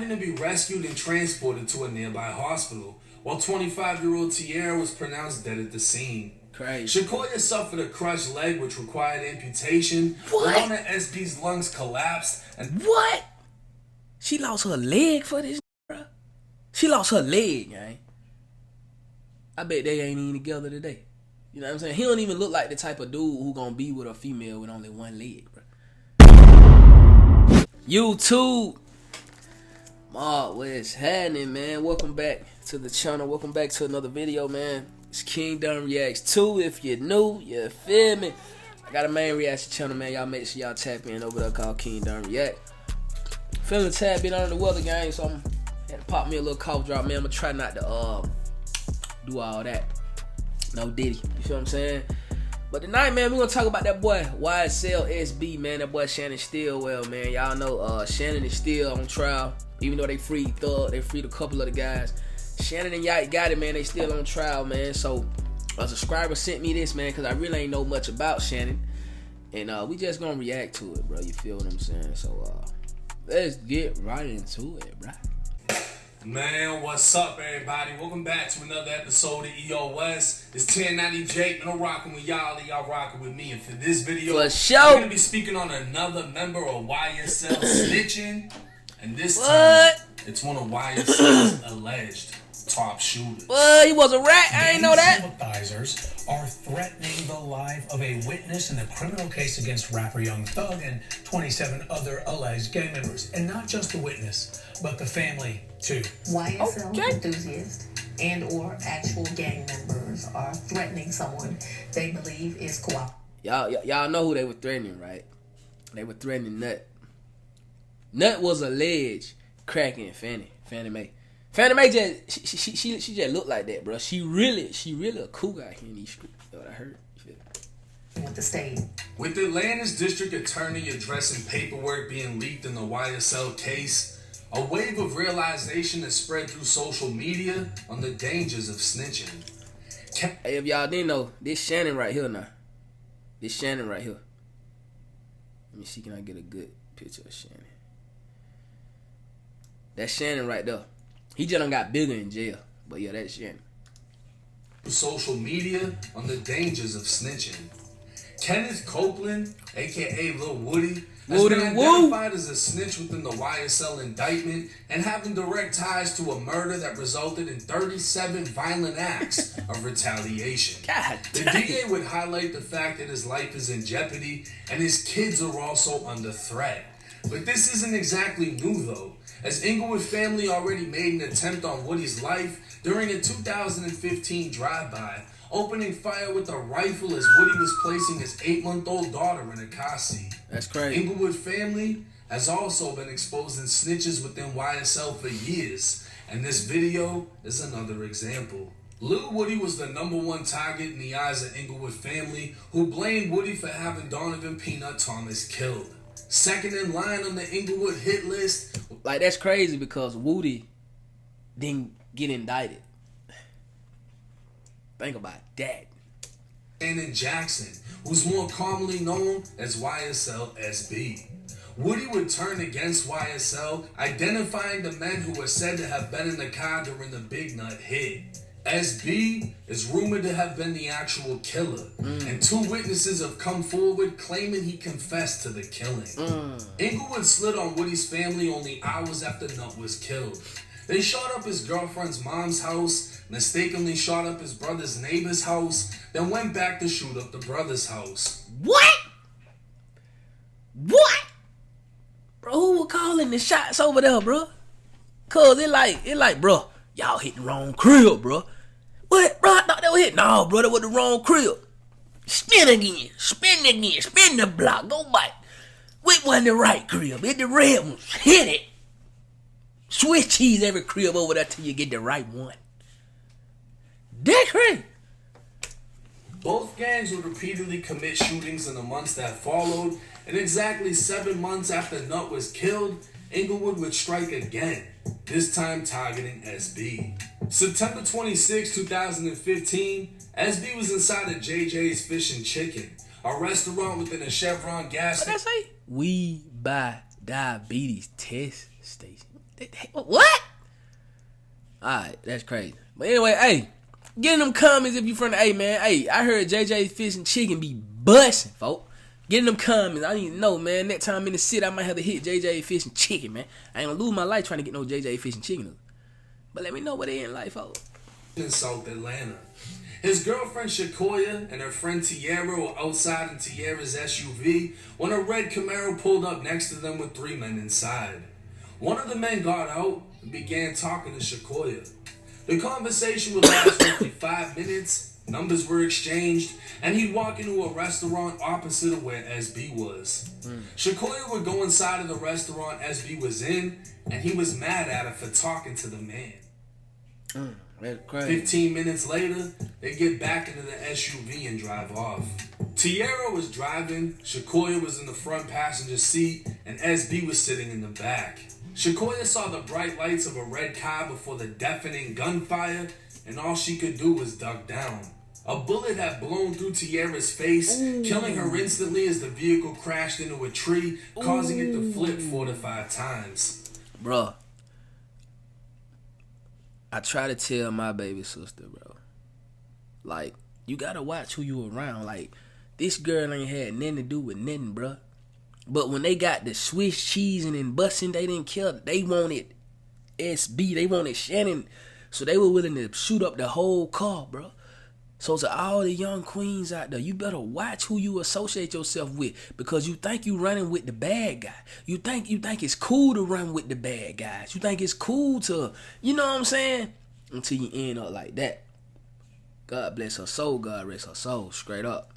having to be rescued and transported to a nearby hospital, while 25-year-old Tierra was pronounced dead at the scene. Crazy. Shakoya suffered a crushed leg which required amputation. What? One of SB's lungs collapsed and... What? She lost her leg for this, bro? She lost her leg, man. I bet they ain't even together today. You know what I'm saying? He don't even look like the type of dude who gonna be with a female with only one leg, bro. YouTube. What's happening, man? Welcome back to the channel. Welcome back to another video, man. It's Kingdom Reacts 2. If you're new, you feel me? I got a main reaction channel, man. Y'all make sure y'all tap in over there called Kingdom React. Feeling a tad bit under the weather, gang, so I'm had to pop me a little cough drop, man. I'm gonna try not to do all that. No diddy. You feel what I'm saying? But tonight, man, we're gonna talk about that boy YSL'S, man. That boy Shannon Stillwell, man. Y'all know Shannon is still on trial. Even though they freed Thug, they freed a couple of the guys. Shannon and Yike got it, man. They still on trial, man. So a subscriber sent me this, man, because I really ain't know much about Shannon. And we just gonna react to it, bro. You feel what I'm saying? So let's get right into it, bro. Man, what's up, everybody? Welcome back to another episode of EOS. It's 1090 Jake, and I'm rocking with y'all, and y'all rocking with me. And for this video, we're gonna be speaking on another member of YSL snitching. And this time, it's one of YSL's alleged top shooters. He was a rat. I ain't know that. Sympathizers are threatening the life of a witness in the criminal case against rapper Young Thug and 27 other alleged gang members. And not just the witness, but the family, too. YSL enthusiasts and or actual gang members are threatening someone they believe is cooperating. Y'all know who they were threatening, right? They were threatening Nut. Nut was alleged cracking Fannie Mae. Fannie Mae just she just looked like that, bro. She really a cool guy here in these streets. That's what I heard. With the state. With Atlanta's district attorney addressing paperwork being leaked in the YSL case, a wave of realization has spread through social media on the dangers of snitching. Hey, if y'all didn't know, this Shannon right here now. This Shannon right here. Let me see, can I get a good picture of Shannon? That's Shannon right there. He just done got bigger in jail. But yeah, that's Shannon. Social media on the dangers of snitching. Kenneth Copeland, aka Lil Woody, has been identified as a snitch within the YSL indictment and having direct ties to a murder that resulted in 37 violent acts of retaliation. God the dang. DA would highlight the fact that his life is in jeopardy and his kids are also under threat. But this isn't exactly new though, as Inglewood family already made an attempt on Woody's life during a 2015 drive-by, opening fire with a rifle as Woody was placing his 8-month-old daughter in a car seat. That's crazy. Inglewood family has also been exposing snitches within YSL for years, and this video is another example. Lil Woody was the #1 target in the eyes of Inglewood family, who blamed Woody for having Donovan Peanut Thomas killed. Second in line on the Inglewood hit list. Like, that's crazy because Woody didn't get indicted. Think about that. Shannon Jackson, who's more commonly known as YSL'S. Woody would turn against YSL, identifying the men who were said to have been in the car during the Big Nut hit. SB is rumored to have been the actual killer, and 2 witnesses have come forward claiming he confessed to the killing. Inglewood slid on Woody's family only hours after Nut was killed. They shot up his girlfriend's mom's house, mistakenly shot up his brother's neighbor's house, then went back to shoot up the brother's house. What? Bro, who was calling the shots over there, bro? Cause it like, bro, y'all hit the wrong crib, bro. What, bro? I thought they were hitting. No, bro, that was the wrong crib. Spin again, spin the block, go back. Which one the right crib? Hit the red one, hit it. Swiss cheese every crib over there till you get the right one. That crazy. Both gangs would repeatedly commit shootings in the months that followed, and exactly 7 months after Nut was killed, Inglewood would strike again, this time targeting SB. September 26, 2015, SB was inside of JJ's Fish and Chicken, a restaurant within a Chevron gas station. What did I say? We buy diabetes test station. What? Alright, that's crazy. But anyway, hey, get in them comments if you from the A, man. Hey, I heard JJ Fish and Chicken be busting, folk. Get in them comments. I need to know, man. Next time I'm in the city, I might have to hit JJ Fish and Chicken, man. I ain't gonna lose my life trying to get no JJ Fish and Chicken. But let me know what they in life, folk. In South Atlanta. His girlfriend Shakoya and her friend Tiara were outside in Tiara's SUV when a red Camaro pulled up next to them with 3 men inside. One of the men got out and began talking to Shakoya. The conversation would last roughly 5 minutes, numbers were exchanged, and he'd walk into a restaurant opposite of where SB was. Shakoya would go inside of the restaurant SB was in, and he was mad at her for talking to the man. That's crazy. 15 minutes later, they get back into the SUV and drive off. Tiara was driving, Shakoya was in the front passenger seat, and SB was sitting in the back. Shakoya saw the bright lights of a red car before the deafening gunfire, and all she could do was duck down. A bullet had blown through Tiara's face, killing her instantly as the vehicle crashed into a tree, causing it to flip 4 to 5 times. Bruh, I try to tell my baby sister, bro, like, you gotta watch who you around. Like, this girl ain't had nothing to do with nothing, bruh. But when they got the Swiss cheesing and busting, they didn't care. They wanted SB. They wanted Shannon. So they were willing to shoot up the whole car, bro. So to all the young queens out there, you better watch who you associate yourself with, because you think you running with the bad guy. You think it's cool to run with the bad guys. You think it's cool to, you know what I'm saying? Until you end up like that. God bless her soul. God rest her soul. Straight up.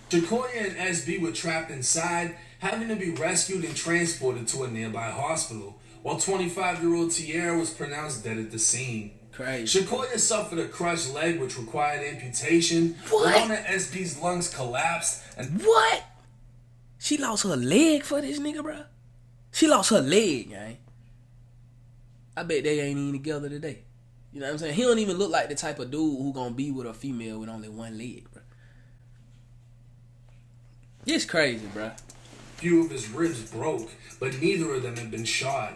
Shakoya and SB were trapped inside, having to be rescued and transported to a nearby hospital, while 25-year-old Tiara was pronounced dead at the scene. Crazy. Shakoya suffered a crushed leg which required amputation. What? One of SB's lungs collapsed and... What? She lost her leg for this nigga, bro? She lost her leg, man. I bet they ain't even together today. You know what I'm saying? He don't even look like the type of dude who gonna be with a female with only one leg, bro. It's crazy, bro. Few of his ribs broke, but neither of them had been shot.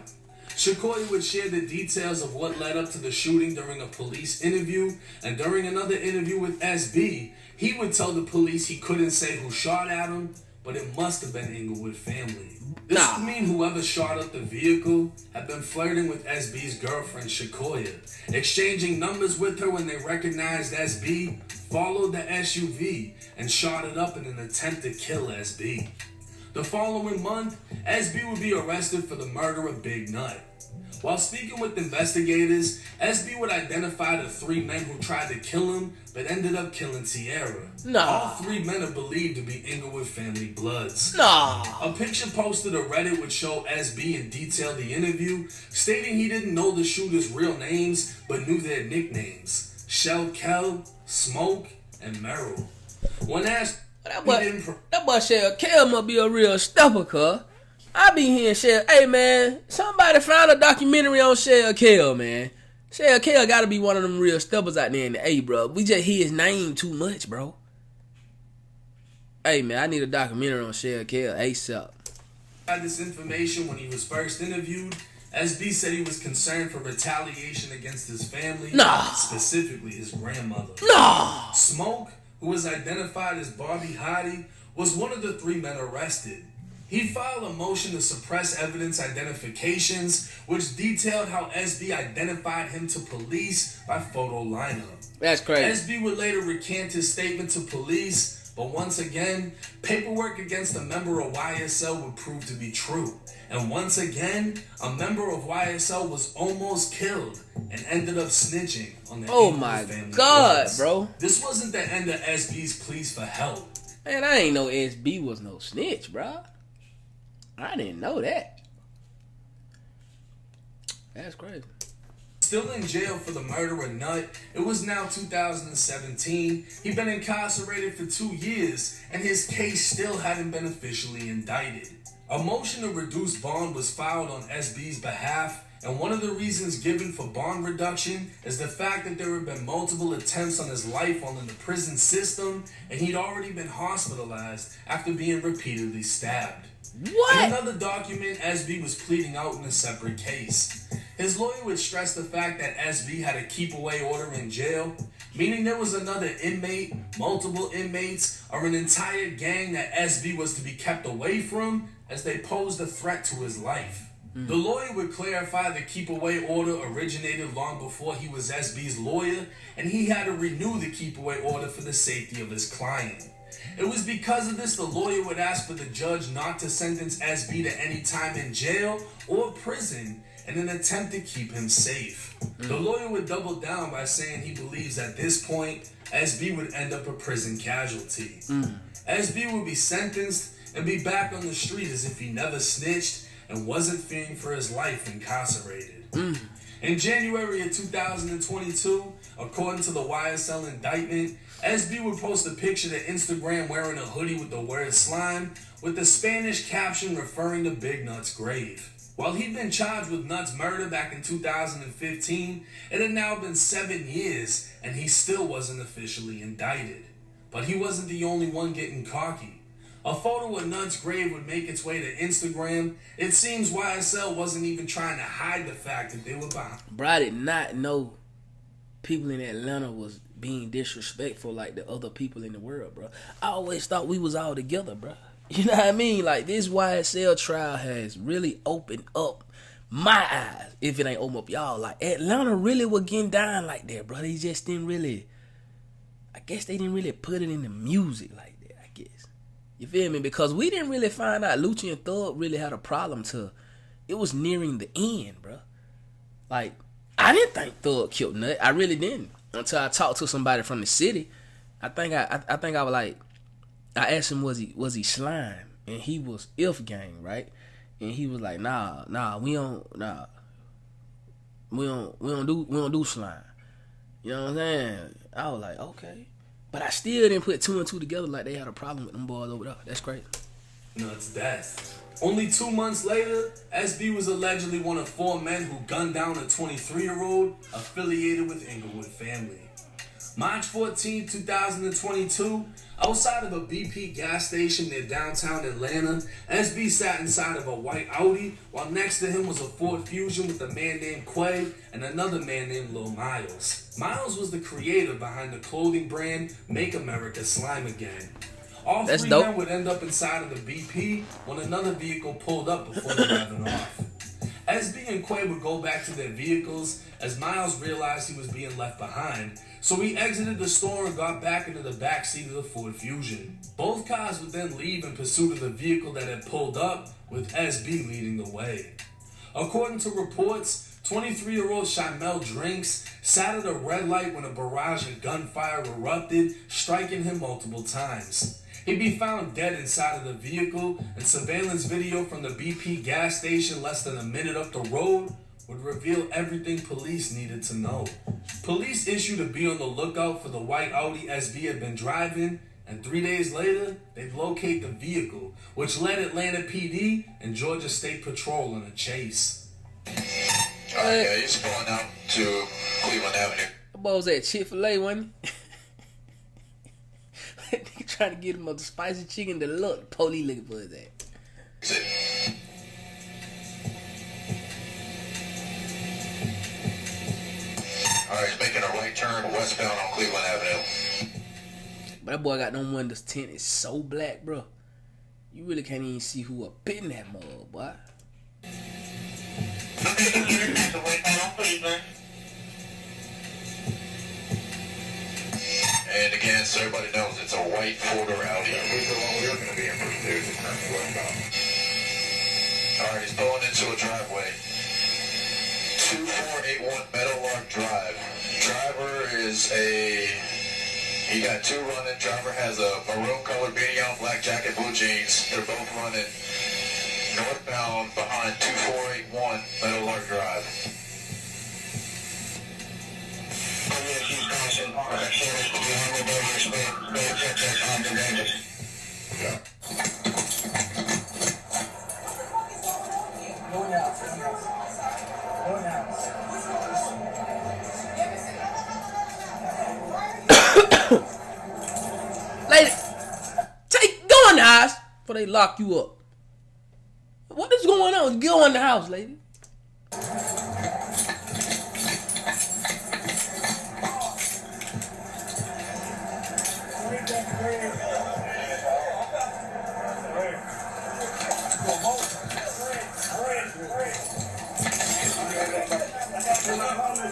Shakoya would share the details of what led up to the shooting during a police interview, and during another interview with SB, he would tell the police he couldn't say who shot at him, but it must have been Inglewood family. This would mean whoever shot up the vehicle had been flirting with SB's girlfriend Shakoya, exchanging numbers with her when they recognized SB, followed the SUV, and shot it up in an attempt to kill SB. The following month, SB would be arrested for the murder of Big Nut. While speaking with investigators, SB would identify the 3 men who tried to kill him, but ended up killing Tiara. All 3 men are believed to be Inglewood family bloods. A picture posted to Reddit would show SB and detail the interview, stating he didn't know the shooters' real names, but knew their nicknames: Shell Kel, Smoke, and Merrill. When asked, That boy Shell Kel must be a real stepper, cuz. I be hearing Shell, hey man, somebody found a documentary on Shell Kel, man. Shell Kel gotta be one of them real steppers out there in the A, bro. We just hear his name too much, bro. Hey man, I need a documentary on Shell Kel ASAP. Had this information when he was first interviewed. SB said he was concerned for retaliation against his family, specifically his grandmother. Smoke, who was identified as Bobby Hottie, was one of the 3 men arrested. He filed a motion to suppress evidence identifications, which detailed how SB identified him to police by photo lineup. That's crazy. SB would later recant his statement to police, but once again, paperwork against a member of YSL would prove to be true. And once again, a member of YSL was almost killed and ended up snitching on the my family. God, bro. This wasn't the end of SB's pleas for help. Man, I ain't know SB was no snitch, bro. I didn't know that. That's crazy. Still in jail for the murder of Nut, it was now 2017. He'd been incarcerated for 2 years, and his case still hadn't been officially indicted. A motion to reduce bond was filed on SB's behalf, and one of the reasons given for bond reduction is the fact that there had been multiple attempts on his life while in the prison system, and he'd already been hospitalized after being repeatedly stabbed. What? In another document, SB was pleading out in a separate case. His lawyer would stress the fact that SB had a keep-away order in jail, meaning there was another inmate, multiple inmates, or an entire gang that SB was to be kept away from as they posed a threat to his life. The lawyer would clarify the keep-away order originated long before he was SB's lawyer, and he had to renew the keep-away order for the safety of his client. It was because of this the lawyer would ask for the judge not to sentence SB to any time in jail or prison in an attempt to keep him safe. The lawyer would double down by saying he believes at this point SB would end up a prison casualty. SB would be sentenced and be back on the street as if he never snitched and wasn't fearing for his life incarcerated. In January of 2022, according to the YSL indictment, SB would post a picture to Instagram wearing a hoodie with the word slime with the Spanish caption referring to Big Nut's grave. While he'd been charged with Nut's murder back in 2015, it had now been 7 years and he still wasn't officially indicted. But he wasn't the only one getting cocky. A photo of Nut's grave would make its way to Instagram. It seems YSL wasn't even trying to hide the fact that they were behind. Bro, I did not know people in Atlanta was being disrespectful like the other people in the world, bro. I always thought we was all together, bro. You know what I mean? Like, this YSL trial has really opened up my eyes. If it ain't open up y'all, like, Atlanta really was getting down like that, bro. They just didn't really, I guess they didn't really put it in the music like that, I guess. You feel me? Because we didn't really find out Lucci and Thug really had a problem till it was nearing the end, bro. Like, I didn't think Thug killed Nut. I really didn't. Until I talked to somebody from the city. I think I was like, I asked him was he slime, and he was If Gang, right? And he was like, nah, we don't do slime. You know what I'm saying? I was like, okay. But I still didn't put two and two together like they had a problem with them boys over there. That's crazy. Nut's death. Only 2 months later, SB was allegedly one of 4 men who gunned down a 23-year-old affiliated with Inglewood family. March 14, 2022, outside of a BP gas station near downtown Atlanta, SB sat inside of a white Audi while next to him was a Ford Fusion with a man named Quay and another man named Lil Miles. Miles was the creator behind the clothing brand Make America Slime Again. All That's 3 dope. men would end up inside of the BP when another vehicle pulled up before driving off. SB and Quay would go back to their vehicles as Miles realized he was being left behind, so he exited the store and got back into the back seat of the Ford Fusion. Both cars would then leave in pursuit of the vehicle that had pulled up, with SB leading the way. According to reports, 23-year-old Shamel Drinks sat at a red light when a barrage of gunfire erupted, striking him multiple times. He'd be found dead inside of the vehicle, and surveillance video from the BP gas station less than a minute up the road would reveal everything police needed to know. Police issued a be on the lookout for the white Audi SB had been driving, and 3 days later, they'd locate the vehicle, which led Atlanta PD and Georgia State Patrol on a chase. Alright, yeah, he's pulling out to Cleveland Avenue. That boy was at Chick-fil-A, wasn't he? He trying to get him a spicy chicken to look. Police looking for his ass. Alright, he's making a right turn westbound on Cleveland Avenue. But that boy got them windows tinted so black, bro. You really can't even see who up in that mug, boy. And again, so everybody knows it's a white four-door Audi. Alright, he's pulling into a driveway. 2481 Meadowlark Drive. Driver is he got 2 running. Driver has a maroon colored beanie on, black jacket, blue jeans. They're both running northbound behind 2481 Meadowlark Drive. Lady, go in the house before they lock you up. What is going on? Go in the house, lady.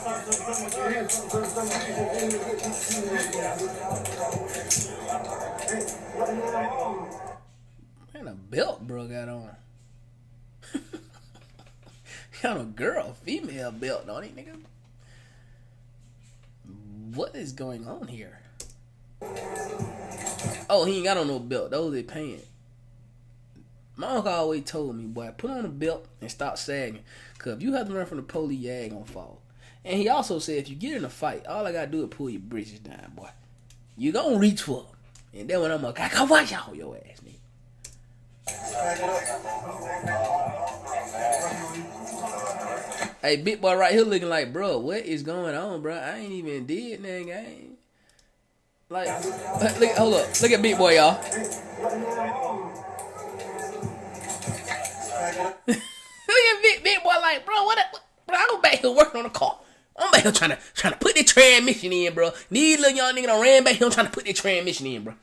Man, a belt bro got on. Got a girl, female belt on it, nigga. What is going on here? Oh, he ain't got on no belt. Those they paying. My uncle always told me, boy, put on a belt and stop sagging. Cause if you have to run from the police, your ass gonna fall. And he also said, if you get in a fight, all I gotta do is pull your britches down, boy. You gonna reach for them. And then when I'm like, I can watch out your ass, nigga. Hey, big boy right here looking like, bro, what is going on, bro? I ain't even did nothing. I ain't. Like, look, hold up. Look at big boy, y'all. Look at big boy like, bro, what bro, I'm back here working on the car. I'm back here trying to put the transmission in, bro. These little young niggas done ran back here trying to put the transmission in, bro.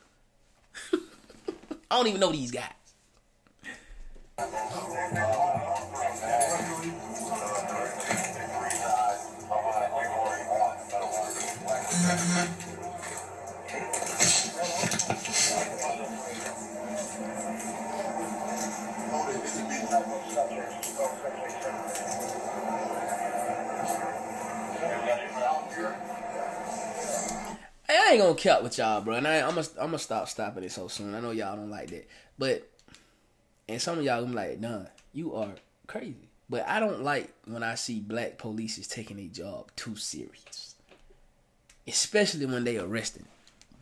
I don't even know these guys. I ain't gonna cap with y'all, bro, and I'm gonna stop stopping it so soon. I know y'all don't like that, but and some of y'all gonna be like, "Nah, you are crazy." But I don't like when I see black police is taking their job too serious, especially when they arresting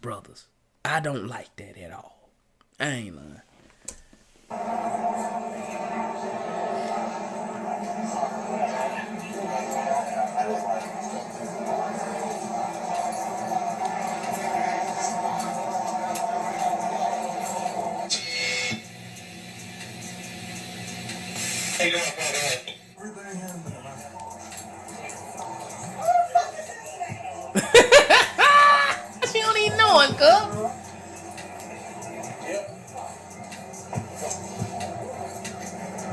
brothers. I don't like that at all. I ain't lying. She don't even know it, girl.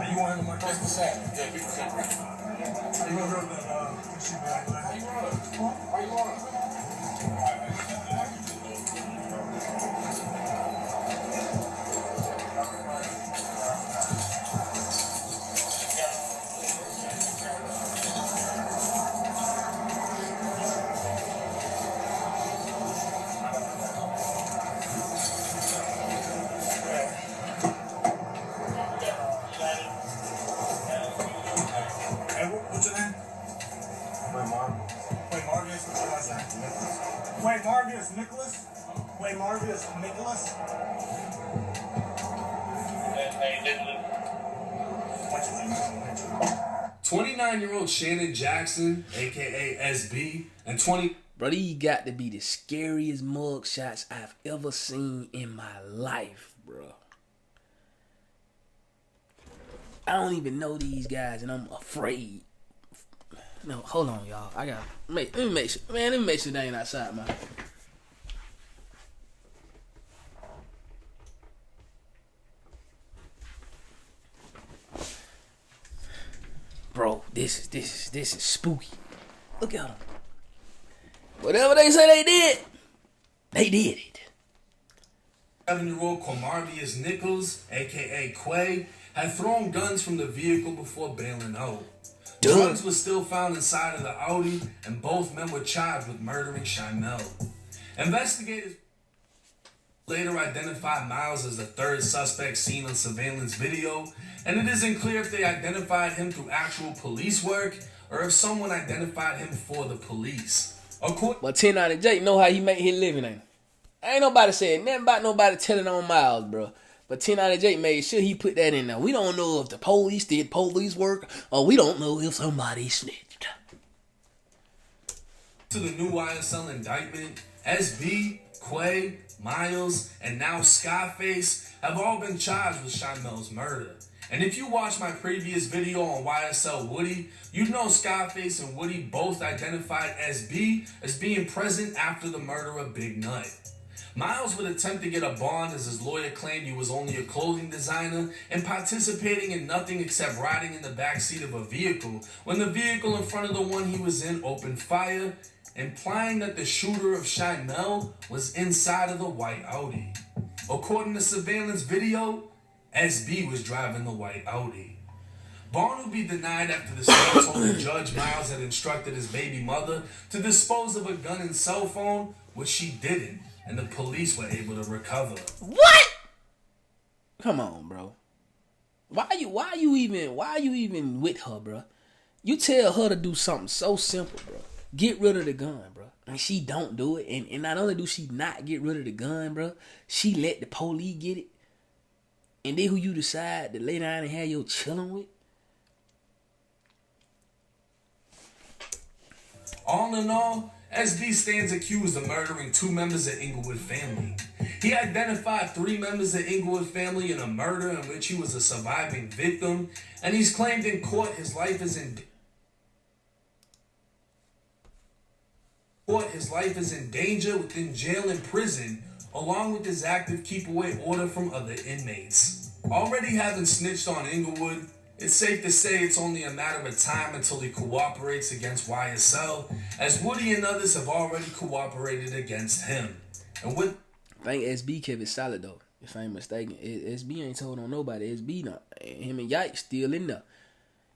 You want him to just the same? Yeah, 50%. You gonna go to that, she back, man. Why you want him? What's your name? Wait, Marcus. What's your last name? Wait, Marcus Nicholas? Wait, Marcus Nicholas? 29-year-old Shannon Jackson, aka SB, and 20. Bro, these got to be the scariest mug shots I've ever seen in my life, bro. I don't even know these guys, and I'm afraid. No, hold on, y'all. Let me make sure. Man, let me make sure they ain't outside, man. Bro, this is spooky. Look at them. Whatever they say they did, they did it. 7-year-old Quamarvius Nichols, aka Quay, had thrown guns from the vehicle before bailing out. Drugs were still found inside of the Audi, and both men were charged with murdering Chanel. Investigators later identified Miles as the third suspect seen on surveillance video, and it isn't clear if they identified him through actual police work or if someone identified him for the police. But 10 out of Jake know how he make his living, ain't nobody saying nothing about nobody telling on Miles, bro. But 10 out of Jake made sure he put that in there. We don't know if the police did police work, or we don't know if somebody snitched. To the new YSL indictment, SB, Quay, Miles, and now Scarface have all been charged with Chanel's murder. And if you watch my previous video on YSL Woody, you know Scarface and Woody both identified SB as being present after the murder of Big Nut. Miles would attempt to get a bond as his lawyer claimed he was only a clothing designer and participating in nothing except riding in the backseat of a vehicle when the vehicle in front of the one he was in opened fire, implying that the shooter of Shannon was inside of the white Audi. According to surveillance video, SB was driving the white Audi. Bond would be denied after the state told the judge Miles had instructed his baby mother to dispose of a gun and cell phone, which she didn't, and the police were able to recover. What? Come on, bro. Why you even with her, bro? You tell her to do something so simple, bro. Get rid of the gun, bro. And she don't do it. And not only do she not get rid of the gun, bro, she let the police get it. And then who you decide to lay down and have your chillin' with? All in all, SB stands accused of murdering 2 members of Inglewood family. He identified 3 members of Inglewood family in a murder in which he was a surviving victim, and he's claimed in court his life is in danger within jail and prison, along with his active keep-away order from other inmates. Already having snitched on Inglewood, it's safe to say it's only a matter of time until he cooperates against YSL, as Woody and others have already cooperated against him. And with I think SB kept it solid though, if I ain't mistaken. SB ain't told on nobody. SB not. Him and Yike still in there.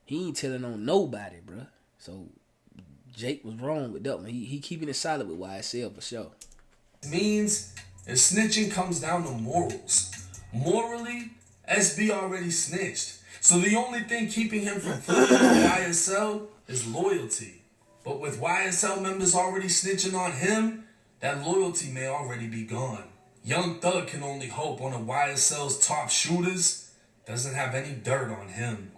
He ain't telling on nobody, bruh. So Jake was wrong with that one. He keeping it solid with YSL for sure. Means is snitching comes down to morals. Morally, SB already snitched. So the only thing keeping him from flipping on YSL is loyalty. But with YSL members already snitching on him, that loyalty may already be gone. Young Thug can only hope one of YSL's top shooters doesn't have any dirt on him.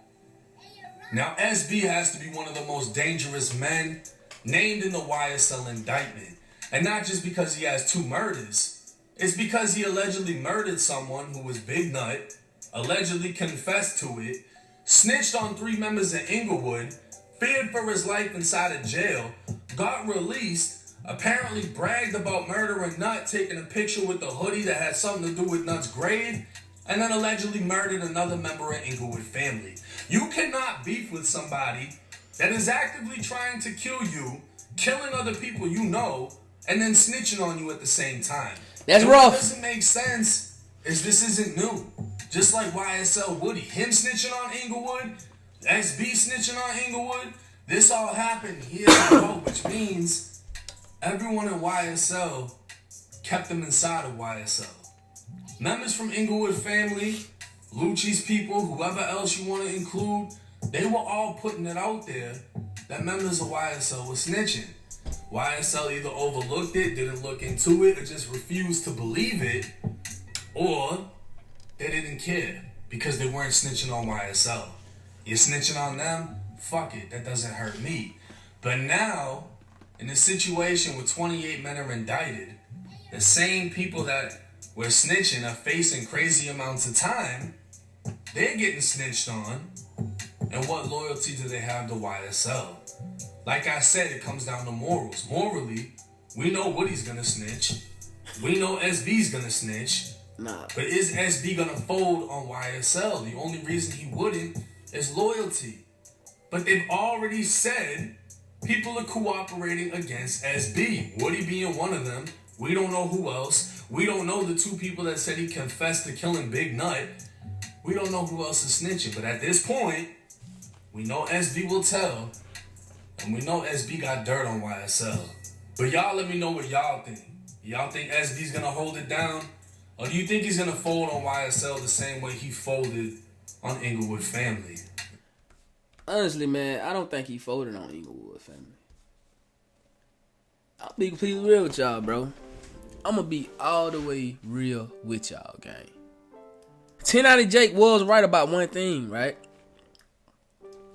Now SB has to be one of the most dangerous men named in the YSL indictment. And not just because he has 2 murders. It's because he allegedly murdered someone who was Big Nut, allegedly confessed to it, snitched on 3 members of Inglewood, feared for his life inside of jail, got released, apparently bragged about murdering Nut, taking a picture with the hoodie that had something to do with Nut's grave, and then allegedly murdered another member of Inglewood family. You cannot beef with somebody that is actively trying to kill you, killing other people you know, and then snitching on you at the same time. That's and rough. What doesn't make sense is this isn't new. Just like YSL Woody, him snitching on Inglewood, SB snitching on Inglewood, this all happened years ago, which means everyone in YSL kept them inside of YSL. Members from Inglewood family, Lucci'S people, whoever else you want to include, they were all putting it out there that members of YSL were snitching. YSL either overlooked it, didn't look into it, or just refused to believe it, or they didn't care because they weren't snitching on YSL. You're snitching on them? Fuck it, that doesn't hurt me. But now, in a situation where 28 men are indicted, the same people that were snitching are facing crazy amounts of time, they're getting snitched on. And what loyalty do they have to YSL? Like I said, it comes down to morals. Morally, we know Woody's gonna snitch. We know SB's gonna snitch. Nah. But is SB gonna fold on YSL? The only reason he wouldn't is loyalty. But they've already said people are cooperating against SB. Woody being one of them. We don't know who else. We don't know the 2 people that said he confessed to killing Big Nut. We don't know who else is snitching. But at this point, we know SB will tell. And we know SB got dirt on YSL. But y'all let me know what y'all think. Y'all think SB's gonna hold it down? Or do you think he's gonna fold on YSL the same way he folded on Inglewood family? Honestly, man, I don't think he folded on Inglewood family. I'll be completely real with y'all, bro. I'm gonna be all the way real with y'all, gang. 1090 Jake was right about one thing, right?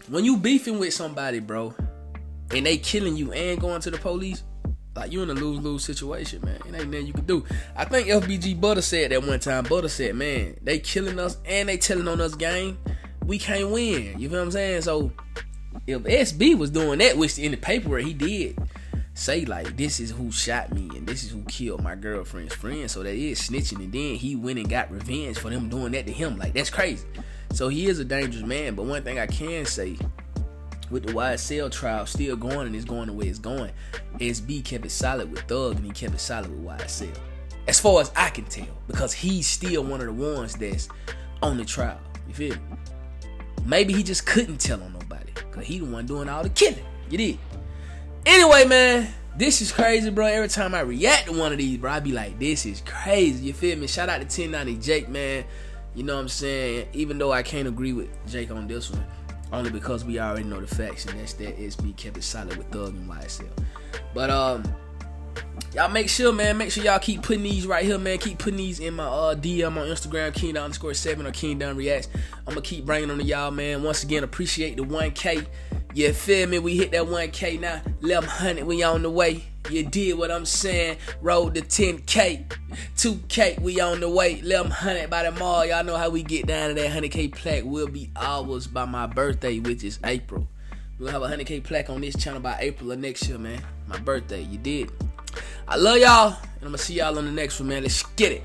When you beefing with somebody, bro, and they killing you and going to the police, like, you in a lose-lose situation, man. It ain't nothing you can do. I think FBG Butter said that one time. Butter said, man, they killing us and they telling on us, gang. We can't win. You feel what I'm saying? So, if SB was doing that, which in the paperwork he did say like, this is who shot me and this is who killed my girlfriend's friend. So that is snitching, and then he went and got revenge for them doing that to him. Like, that's crazy. So he is a dangerous man. But one thing I can say, with the YSL trial still going and it's going the way it's going, SB kept it solid with Thug and he kept it solid with YSL. As far as I can tell, because he's still one of the ones that's on the trial. You feel me? Maybe he just couldn't tell on nobody, because he the one doing all the killing. You did. Anyway, man, this is crazy, bro. Every time I react to one of these, bro, I be like, this is crazy. You feel me? Shout out to 1090 Jake, man. You know what I'm saying? Even though I can't agree with Jake on this one, only because we already know the facts, and that's that SB kept it solid with Thug and YSL. But y'all make sure, man. Make sure y'all keep putting these right here, man. Keep putting these in my DM on Instagram, King_7 or King Reacts. I'm gonna keep bringing them to y'all, man. Once again, appreciate the 1K. You feel me? We hit that 1K now. 1100, we on the way. You did what I'm saying. Roll the 10K. 2K, we on the way. 1100 by tomorrow. Y'all know how we get down to that 100K plaque. Will be ours by my birthday, which is April. We'll have a 100K plaque on this channel by April of next year, man. My birthday, you did. I love y'all, and I'm gonna see y'all on the next one, man. Let's get it.